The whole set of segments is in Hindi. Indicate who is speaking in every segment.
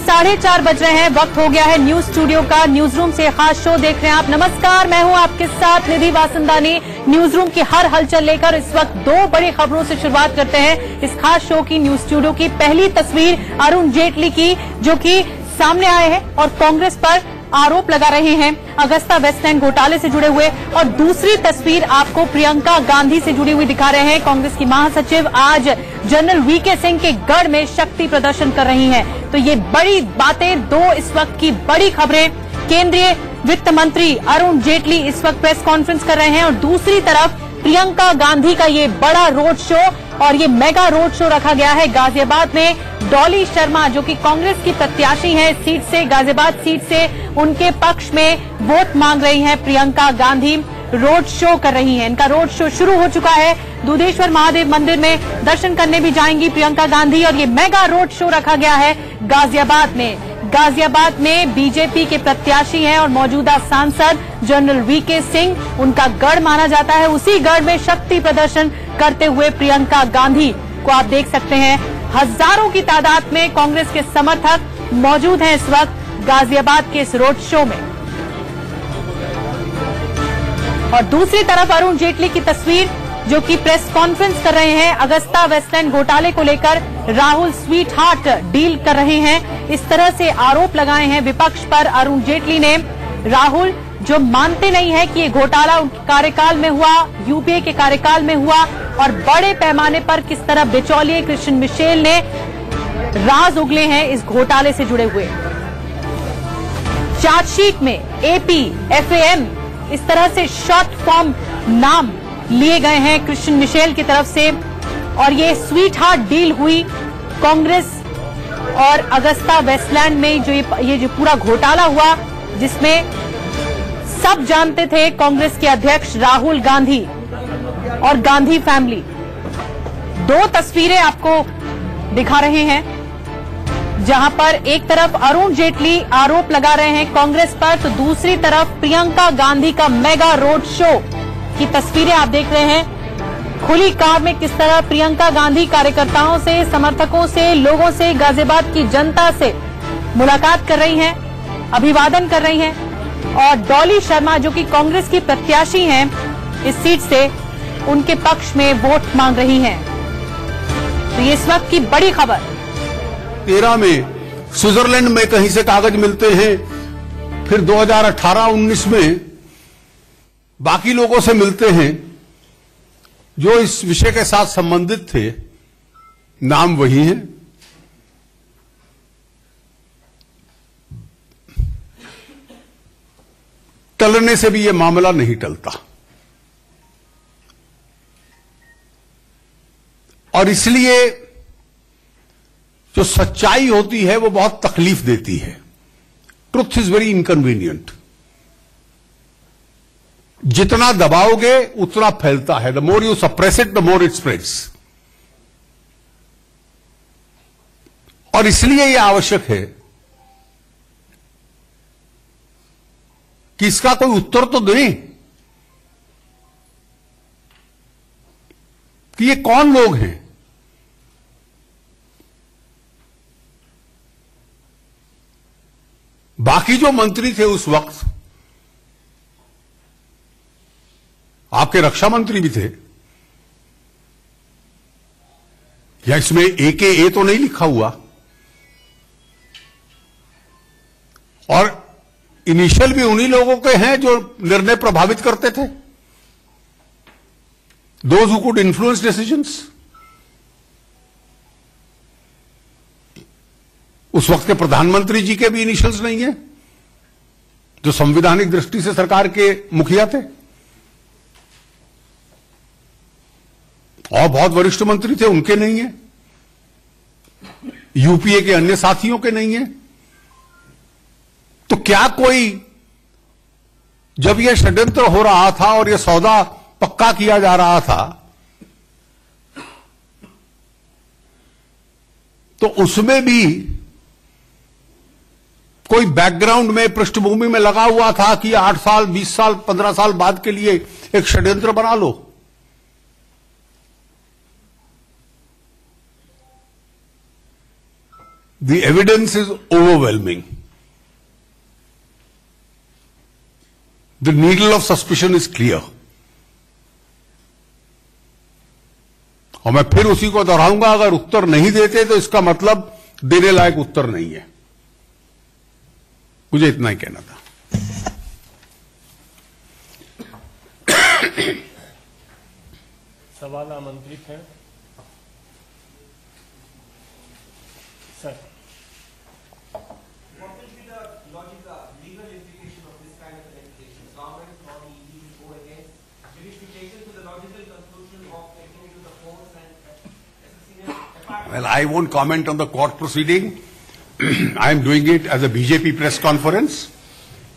Speaker 1: 4:30 बज रहे हैं। वक्त हो गया है न्यूज स्टूडियो का। न्यूज रूम से खास शो देख रहे हैं आप। नमस्कार, मैं हूं आपके साथ निधि वासंदानी। न्यूज रूम की हर हलचल लेकर इस वक्त दो बड़ी खबरों से शुरुआत करते हैं इस खास शो की। न्यूज स्टूडियो की पहली तस्वीर अरुण जेटली की, जो कि सामने आए हैं और कांग्रेस पर आरोप लगा रहे हैं अगस्ता वेस्टलैंड घोटाले से जुड़े हुए। और दूसरी तस्वीर आपको प्रियंका गांधी से जुड़ी हुई दिखा रहे हैं। कांग्रेस की महासचिव आज जनरल वीके सिंह के गढ़ में शक्ति प्रदर्शन कर रही हैं। तो ये बड़ी बातें, दो इस वक्त की बड़ी खबरें। केंद्रीय वित्त मंत्री अरुण जेटली इस वक्त प्रेस कॉन्फ्रेंस कर रहे हैं और दूसरी तरफ प्रियंका गांधी का ये बड़ा रोड शो, और ये मेगा रोड शो रखा गया है गाजियाबाद में। डॉली शर्मा, जो कि कांग्रेस की प्रत्याशी हैं इस सीट से, गाजियाबाद सीट से, उनके पक्ष में वोट मांग रही हैं प्रियंका गांधी। रोड शो कर रही हैं। इनका रोड शो शुरू हो चुका है। दूधेश्वर महादेव मंदिर में दर्शन करने भी जाएंगी प्रियंका गांधी, और ये मेगा रोड शो रखा गया है गाजियाबाद में। गाजियाबाद में बीजेपी के प्रत्याशी हैं और मौजूदा सांसद जनरल वीके सिंह, उनका गढ़ माना जाता है। उसी गढ़ में शक्ति प्रदर्शन करते हुए प्रियंका गांधी को आप देख सकते हैं। हजारों की तादाद में कांग्रेस के समर्थक मौजूद हैं इस वक्त गाजियाबाद के इस रोड शो में। और दूसरी तरफ अरुण जेटली की तस्वीर, जो कि प्रेस कॉन्फ्रेंस कर रहे हैं। अगस्ता वेस्टलैंड घोटाले को लेकर राहुल स्वीट हार्ट डील कर रहे हैं, इस तरह से आरोप लगाए हैं विपक्ष पर अरुण जेटली ने। राहुल जो मानते नहीं है कि ये घोटाला उनके कार्यकाल में हुआ, यूपीए के कार्यकाल में हुआ, और बड़े पैमाने पर किस तरह बिचौलिए कृष्ण मिशेल ने राज उगले हैं इस घोटाले से जुड़े हुए। चार्जशीट में एपी, एफएम, इस तरह से शॉर्ट फॉर्म नाम लिए गए हैं कृष्ण मिशेल की तरफ से। और ये स्वीट हार्ट डील हुई कांग्रेस और अगस्ता वेस्टलैंड में, जो ये जो पूरा घोटाला हुआ, जिसमें सब जानते थे कांग्रेस के अध्यक्ष राहुल गांधी और गांधी फैमिली। दो तस्वीरें आपको दिखा रहे हैं, जहां पर एक तरफ अरुण जेटली आरोप लगा रहे हैं कांग्रेस पर, तो दूसरी तरफ प्रियंका गांधी का मेगा रोड शो की तस्वीरें आप देख रहे हैं। खुली कार में किस तरह प्रियंका गांधी कार्यकर्ताओं से, समर्थकों से, लोगों से, गाजियाबाद की जनता से मुलाकात कर रही हैं, अभिवादन कर रही हैं। और डॉली शर्मा, जो कि कांग्रेस की प्रत्याशी हैं इस सीट से, उनके पक्ष में वोट मांग रही हैं। तो ये इस वक्त की बड़ी खबर।
Speaker 2: 13 में स्विट्जरलैंड में कहीं से कागज मिलते हैं, फिर 2018-19 में बाकी लोगों से मिलते हैं जो इस विषय के साथ संबंधित थे। नाम वही है। टलने से भी यह मामला नहीं टलता, और इसलिए जो सच्चाई होती है वो बहुत तकलीफ देती है। Truth is very inconvenient. जितना दबाओगे उतना फैलता है। The more you suppress it, the more it spreads. और इसलिए यह आवश्यक है कि इसका कोई उत्तर तो दें कि ये कौन लोग हैं। बाकी जो मंत्री थे उस वक्त, आपके रक्षा मंत्री भी थे, या इसमें AKA तो नहीं लिखा हुआ, और इनिशियल भी उन्हीं लोगों के हैं जो निर्णय प्रभावित करते थे। Those who could influence decisions. उस वक्त के प्रधानमंत्री जी के भी इनिशियल्स नहीं है, जो संवैधानिक दृष्टि से सरकार के मुखिया थे, और बहुत वरिष्ठ मंत्री थे, उनके नहीं है। यूपीए के अन्य साथियों के नहीं है। तो क्या कोई, जब यह षड्यंत्र हो रहा था और यह सौदा पक्का किया जा रहा था, तो उसमें भी कोई बैकग्राउंड में, पृष्ठभूमि में लगा हुआ था कि 8 साल, 20 साल, 15 साल बाद के लिए एक षड्यंत्र बना लो। The evidence is overwhelming. The needle of suspicion is clear. और मैं फिर उसी को दोहराऊंगा, अगर उत्तर नहीं देते तो इसका मतलब देने लायक उत्तर नहीं है। मुझे इतना ही कहना था।
Speaker 3: सवाल आमंत्रित है sir.
Speaker 4: What will be the logical, legal implication of this kind of an allegation? Government or the ED will go against? Will it be taken to the logical conclusion of taking it to the courts and as a senior department?
Speaker 2: Well, I won't comment on the court proceeding. I am doing it as a BJP press conference.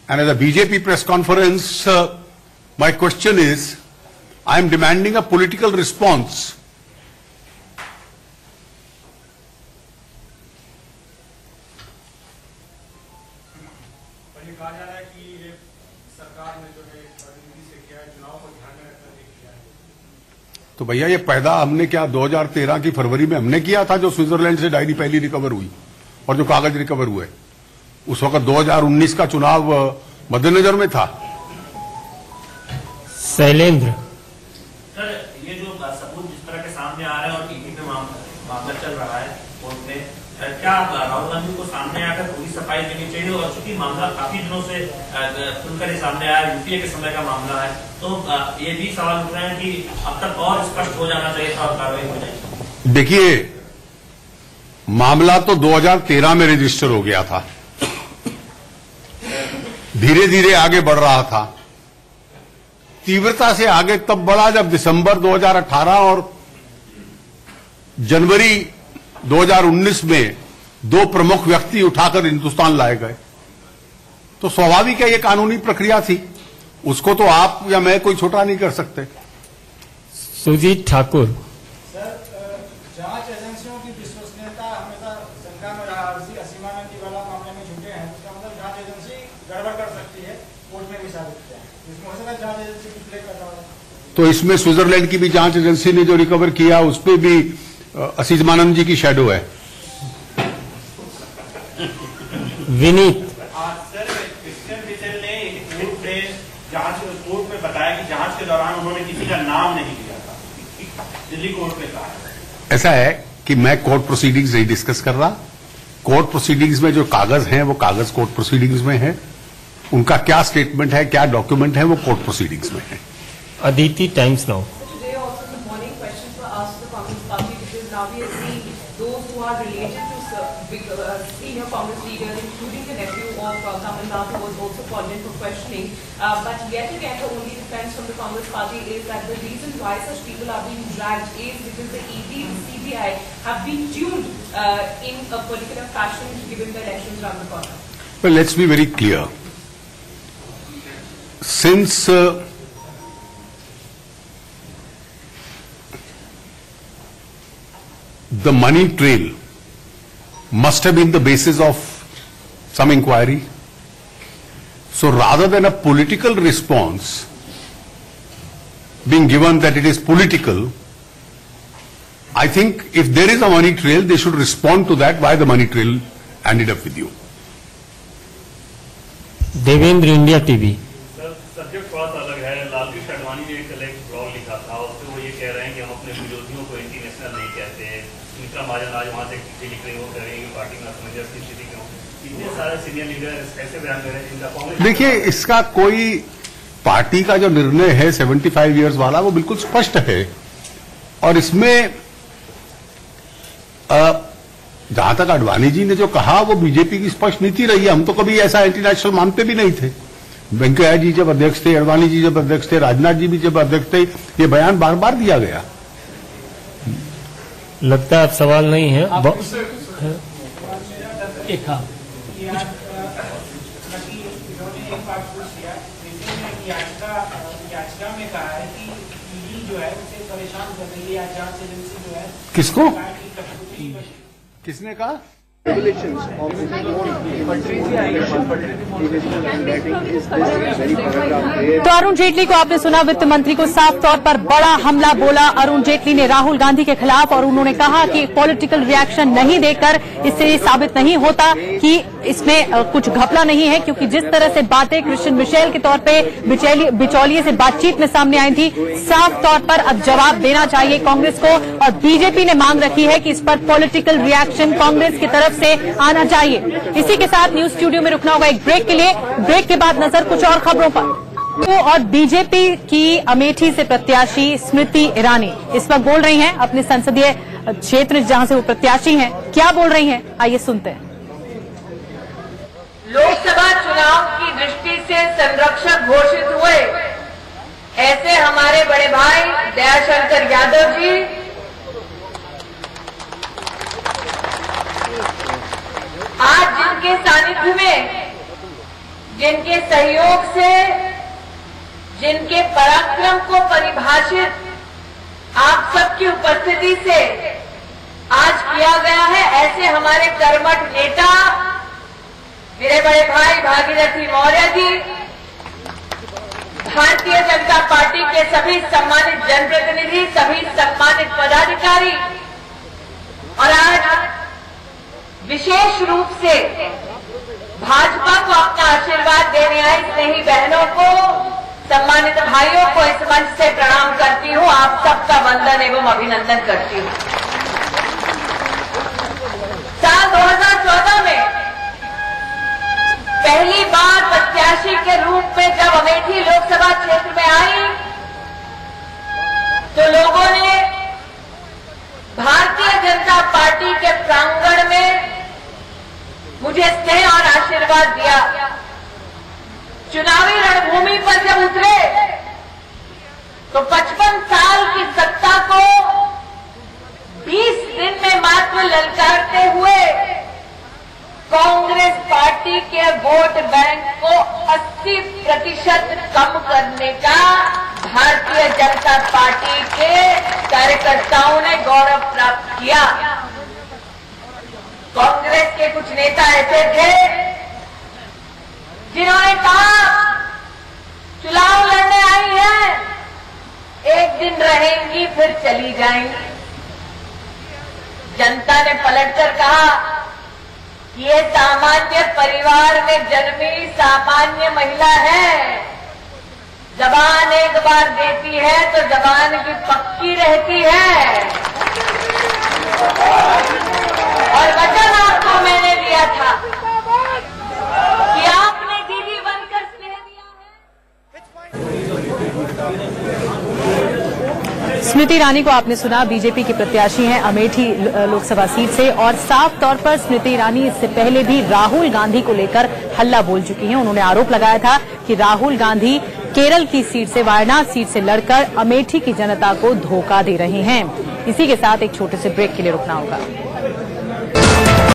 Speaker 2: And as a BJP press conference, my question is, I am demanding a political response.
Speaker 3: और ये कहा जा रहा है कि ये सरकार ने जो है रणनीति से किया है, चुनाव को ध्यान में रखकर किया है।
Speaker 2: तो भैया ये पैदा हमने क्या 2013 की फरवरी में हमने किया था, जो स्विट्जरलैंड से डायरी पहली रिकवर हुई और जो कागज रिकवर हुए। उस वक्त 2019 का चुनाव मद्देनजर में था।
Speaker 5: शैलेंद्र
Speaker 6: सर, ये जो सबूत जिस तरह के सामने आ रहे हैं और टीवी पे मामला चल रहा है कोर्ट में, क्या राहुल गांधी को सामने आकर पूरी सफाई देनी चाहिए? और चूंकि मामला काफी दिनों से खुलकर सामने आया, यूपीए के समय का मामला है, तो ये भी सवाल उठ रहे हैं कि अब तक और स्पष्ट हो जाना चाहिए था और कार्रवाई हो जाए।
Speaker 2: देखिए, मामला तो 2013 में रजिस्टर हो गया था, धीरे धीरे आगे बढ़ रहा था। तीव्रता से आगे तब बढ़ा जब दिसंबर 2018 और जनवरी 2019 में दो प्रमुख व्यक्ति उठाकर हिंदुस्तान लाए गए। तो स्वाभाविक है, ये कानूनी प्रक्रिया थी, उसको तो आप या मैं कोई छोटा नहीं कर सकते।
Speaker 5: सुजीत ठाकुर
Speaker 7: सर, जांच एजेंसियों की विश्वसनीयता हमेशा शंका में रहा। असीमानंद वाला मामले में झूठे हैं, इसका मतलब जांच एजेंसी गड़बड़ कर सकती है, कोर्ट में भी साबित किया है। इसमें हो सकता है जांच एजेंसी की प्ले कर रहा है।
Speaker 2: तो इसमें स्विट्जरलैंड की भी जांच एजेंसी ने जो रिकवर किया उस पर भी असीमानंद जी की शैडो है।
Speaker 5: विनीत
Speaker 6: सर, क्रिश्चियन मिशेल ने कोर्ट में बताया कि जांच के दौरान उन्होंने किसी का नाम नहीं लिया था, दिल्ली कोर्ट में कहा।
Speaker 2: ऐसा है कि मैं कोर्ट प्रोसीडिंग्स नहीं डिस्कस कर रहा। कोर्ट प्रोसीडिंग्स में जो कागज हैं वो कागज कोर्ट प्रोसीडिंग्स में है, उनका क्या स्टेटमेंट है, क्या डॉक्यूमेंट है, वो कोर्ट प्रोसीडिंग्स में है।
Speaker 5: Aditi times now
Speaker 8: Today also in the morning questions were asked to the Congress party because now we have seen those who are related to senior Congress leaders, including the nephew of Kamal Nath, who was also called in for questioning. But yet again, the only defense from the Congress party is that the reason why such people are being dragged is because the ED and CBI have been tuned in a particular fashion given the elections around the corner.
Speaker 2: Well, let's be very clear. Since the money trail must have been the basis of some inquiry, so rather than a political response being given that it is political, I think if there is a money trail, they should respond to that, why the money trail ended up with you.
Speaker 5: Devendra India TV
Speaker 3: sir, subject थोड़ा सा अलग है। लालजी अडवाणी ने एक ब्लॉग लिखा था, उसमें वो ये कह रहे हैं कि हम अपने विरोधियों को इंटरनेशनल नहीं कहते। सुमित्रा महाजन आज वहां से चिट्ठी लिख रही हो, कह रही है कि पार्टी में असमंजस की स्थिति क्यों। इतने सारे सीनियर लीडर ऐसे बयान दे रहे हैं जिनका कांग्रेस। देखिए,
Speaker 2: इसका कोई पार्टी का जो निर्णय है 75 इयर्स वाला, वो बिल्कुल स्पष्ट है। और इसमें जहां तक अडवाणी जी ने जो कहा वो बीजेपी की स्पष्ट नीति रही है। हम तो कभी ऐसा एंटी-नेशनल मानते भी नहीं थे। वेंकैया जी जब अध्यक्ष थे, अडवाणी जी जब अध्यक्ष थे, राजनाथ जी भी जब अध्यक्ष थे, ये बयान बार बार दिया गया।
Speaker 5: लगता है अब सवाल नहीं है।
Speaker 7: एक हाँ इन्होंने एक बात पूछ लिया, याचिका में कहा है कि ईडी जो है उसे परेशान कर रही है, जांच एजेंसी जो है।
Speaker 2: किसको? किसने कहा?
Speaker 9: revelations of his own
Speaker 1: तो अरुण जेटली को आपने सुना, वित्त मंत्री को साफ तौर पर बड़ा हमला बोला अरुण जेटली ने राहुल गांधी के खिलाफ, और उन्होंने कहा कि पॉलिटिकल रिएक्शन नहीं देकर इससे साबित नहीं होता कि इसमें कुछ घपला नहीं है, क्योंकि जिस तरह से बातें क्रिश्चियन मिशेल के तौर पे बिचौलिए से बातचीत में सामने आई थी, साफ तौर पर अब जवाब देना चाहिए कांग्रेस को, और बीजेपी ने मांग रखी है कि इस पर पॉलिटिकल रिएक्शन कांग्रेस की तरफ से आना चाहिए। इसी के साथ न्यूज स्टूडियो में रुकना होगा एक ब्रेक के लिए। ब्रेक के बाद नजर कुछ और खबरों पर। और बीजेपी की अमेठी से प्रत्याशी स्मृति ईरानी इस वक्त बोल रही हैं अपने संसदीय क्षेत्र जहां से वो प्रत्याशी हैं। क्या बोल रही हैं, आइए सुनते हैं।
Speaker 10: लोकसभा चुनाव की दृष्टि से संरक्षक घोषित हुए ऐसे हमारे बड़े भाई दयाशंकर यादव जी आज जिनके सानिध्य में, जिनके सहयोग से, जिनके पराक्रम को परिभाषित आप सबकी उपस्थिति से आज किया गया है, ऐसे हमारे कर्मठ नेता मेरे बड़े भाई भागीरथी मौर्य जी, भारतीय जनता पार्टी के सभी सम्मानित जनप्रतिनिधि, सभी सम्मानित पदाधिकारी, और आज विशेष रूप से भाजपा को अपना आशीर्वाद देने आई स्नेही बहनों को, सम्मानित भाइयों को इस मंच से प्रणाम करती हूं। आप सबका वंदन एवं अभिनंदन करती हूं। साल 2014 में पहली बार प्रत्याशी के रूप में जब अमेठी लोकसभा क्षेत्र में आई तो लोगों ने भारतीय जनता पार्टी के प्रांगण में मुझे स्नेह और आशीर्वाद दिया। चुनावी रणभूमि पर जब उतरे तो 55 साल की सत्ता को 20 दिन में मात्र ललकारते हुए कांग्रेस पार्टी के वोट बैंक को 80% कम करने का भारतीय जनता पार्टी के कार्यकर्ताओं ने गौरव प्राप्त किया। कांग्रेस के कुछ नेता ऐसे थे जिन्होंने कहा चुनाव लड़ने आई है, एक दिन रहेंगी फिर चली जाएंगी। जनता ने पलटकर कहा कि ये सामान्य परिवार में जन्मी सामान्य महिला है, जबान एक बार देती है तो जबान की पक्की रहती है, और वचन आपको मैंने दिया था कि आपने दीदी बनकर स्नेह दिया है।
Speaker 1: स्मृति ईरानी को आपने सुना, बीजेपी की प्रत्याशी हैं अमेठी लोकसभा सीट से, और साफ तौर पर स्मृति ईरानी इससे पहले भी राहुल गांधी को लेकर हल्ला बोल चुकी हैं। उन्होंने आरोप लगाया था कि राहुल गांधी केरल की सीट से, वायनाड सीट से लड़कर अमेठी की जनता को धोखा दे रहे हैं। इसी के साथ एक छोटे से ब्रेक के लिए रुकना होगा।